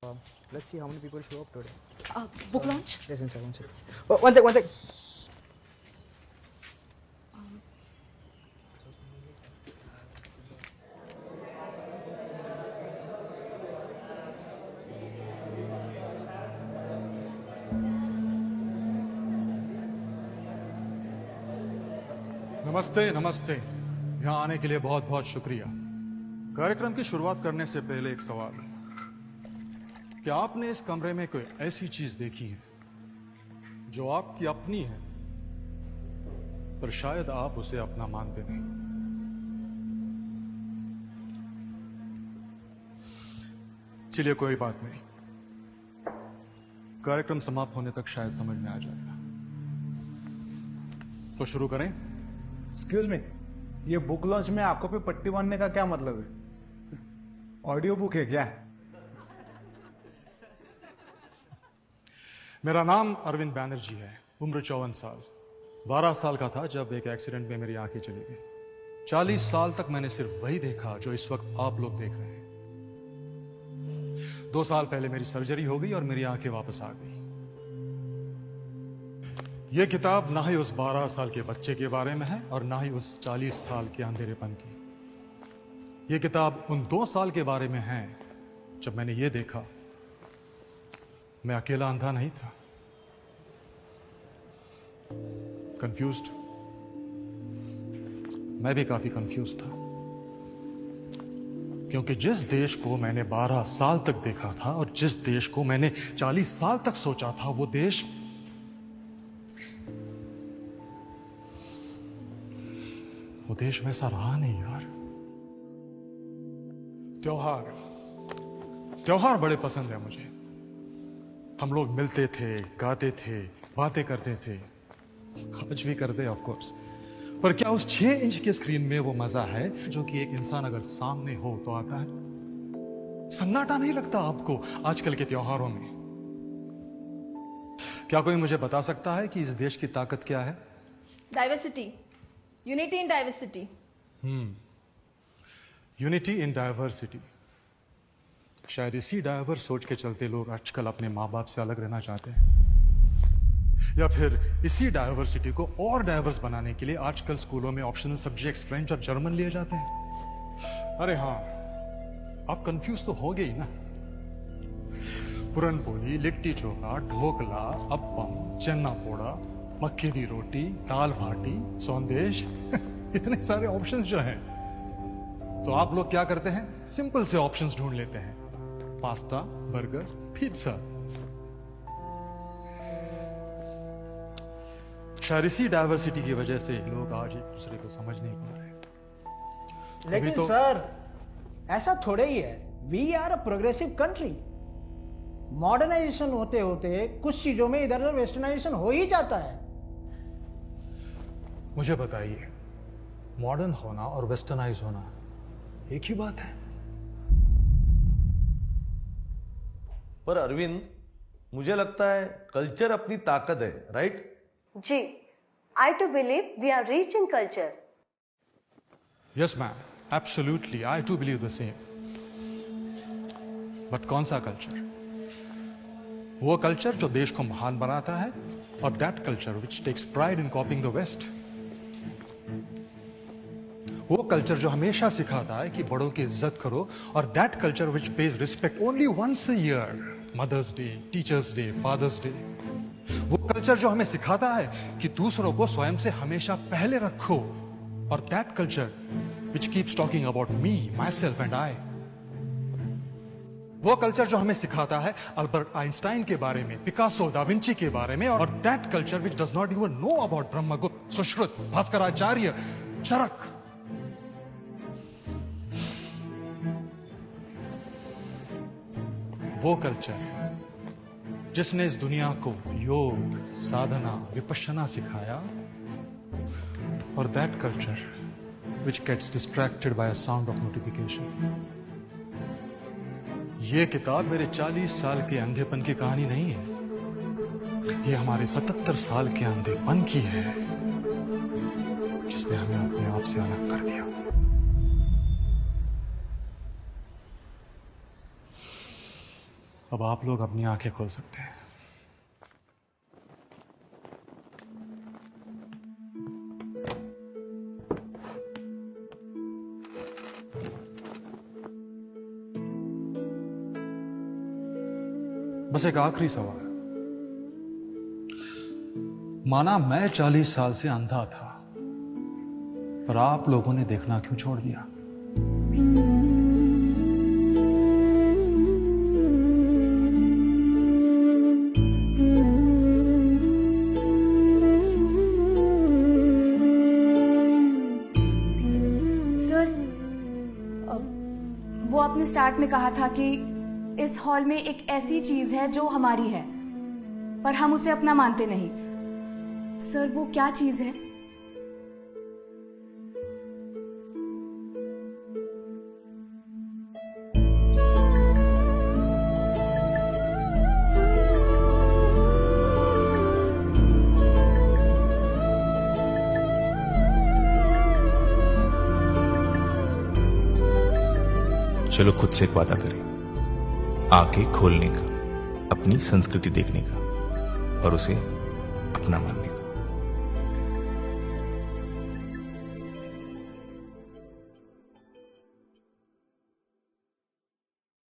Let's see how many people show up today. Book launch? Yes, one second. Oh, one sec. नमस्ते नमस्ते। यहाँ आने के लिए बहुत बहुत शुक्रिया। कार्यक्रम की शुरुआत करने से पहले एक सवाल, क्या आपने इस कमरे में कोई ऐसी चीज देखी है जो आपकी अपनी है पर शायद आप उसे अपना मानते नहीं? चलिए कोई बात नहीं, कार्यक्रम समाप्त होने तक शायद समझ में आ जाएगा। तो शुरू करें। एक्सक्यूज मी, ये बुक लॉन्च में आंखों पे पट्टी बांधने का क्या मतलब है? ऑडियो बुक है क्या? मेरा नाम अरविंद बैनर्जी है, उम्र 54 साल। 12 साल का था जब एक एक्सीडेंट में मेरी आंखें चली गई। 40 साल तक मैंने सिर्फ वही देखा जो इस वक्त आप लोग देख रहे हैं। 2 साल पहले मेरी सर्जरी हो गई और मेरी आंखें वापस आ गई। यह किताब ना ही उस 12 साल के बच्चे के बारे में है और ना ही उस 40 साल के अंधेरेपन की। यह किताब उन 2 साल के बारे में है जब मैंने ये देखा मैं अकेला अंधा नहीं था। कंफ्यूज्ड, मैं भी काफी कंफ्यूज था, क्योंकि जिस देश को मैंने 12 साल तक देखा था और जिस देश को मैंने 40 साल तक सोचा था, वो देश वैसा रहा नहीं यार। त्योहार बड़े पसंद है मुझे। हम लोग मिलते थे, गाते थे, बातें करते थे, आज भी करते ऑफ कोर्स। पर क्या उस 6 इंच के स्क्रीन में वो मजा है जो कि एक इंसान अगर सामने हो तो आता है? सन्नाटा नहीं लगता आपको आजकल के त्योहारों में? क्या कोई मुझे बता सकता है कि इस देश की ताकत क्या है? Diversity, unity in diversity. Unity in diversity. शायद इसी डाइवर्स सोच के चलते लोग आजकल अपने माँ बाप से अलग रहना चाहते हैं, या फिर इसी डाइवर्सिटी को और डाइवर्स बनाने के लिए आजकल स्कूलों में ऑप्शनल सब्जेक्ट्स फ्रेंच और जर्मन लिए जाते हैं। अरे हाँ, आप कंफ्यूज तो हो गई ना। पुरनपोली, लिट्टी चोखा, ढोकला, अप्पम, चन्ना पोड़ा, मक्के दी रोटी, दाल भाटी, सौंदेश इतने सारे ऑप्शंस जो हैं, तो आप लोग क्या करते हैं? सिंपल से ऑप्शंस ढूंढ लेते हैं, पास्ता, बर्गर, पिज्जा। शायद इसी डाइवर्सिटी की वजह से लोग आज एक दूसरे को समझ नहीं पा रहे। लेकिन तो सर, ऐसा थोड़े ही है। We are a progressive country. Modernization होते होते कुछ चीजों में इधर उधर वेस्टर्नाइजेशन हो ही जाता है। मुझे बताइए, मॉडर्न होना और वेस्टर्नाइज होना एक ही बात है? पर अरविंद, मुझे लगता है कल्चर अपनी ताकत है, राइट? जी, I too believe we are rich in culture. Yes ma'am, absolutely, I too believe the same. But कौन सा कल्चर? वो कल्चर जो देश को महान बनाता है, और that culture which takes pride in copying the West. वो कल्चर जो हमेशा सिखाता है कि बड़ों की इज्जत करो, और that culture which pays respect only once a year, Mother's Day, Teacher's Day, Father's Day. वो कल्चर जो हमें सिखाता है कि दूसरों को स्वयं से हमेशा पहले रखो, और that culture which keeps talking about me, myself and I. वो कल्चर जो हमें सिखाता है अल्बर्ट आइंस्टाइन के बारे में, पिकासो, दा विंची के बारे में, और that culture which does not even know about Brahmagupta, Sushruta, Bhaskaracharya, चरक। वो कल्चर जिसने इस दुनिया को योग, साधना, विपश्यना सिखाया, और that culture which gets distracted by a sound of notification. ये किताब मेरे 40 साल के अंधेपन की कहानी नहीं है, ये हमारे 77 साल के अंधेपन की है, जिसने हमें अपने आप से अलग कर दिया। अब आप लोग अपनी आंखें खोल सकते हैं। बस एक आखिरी सवाल। माना मैं 40 साल से अंधा था, पर आप लोगों ने देखना क्यों छोड़ दिया? सर, वो आपने स्टार्ट में कहा था कि इस हॉल में एक ऐसी चीज है जो हमारी है, पर हम उसे अपना मानते नहीं। सर, वो क्या चीज है? चलो खुद से एक वादा करें, आंखें खोलने का, अपनी संस्कृति देखने का और उसे अपना मानने का।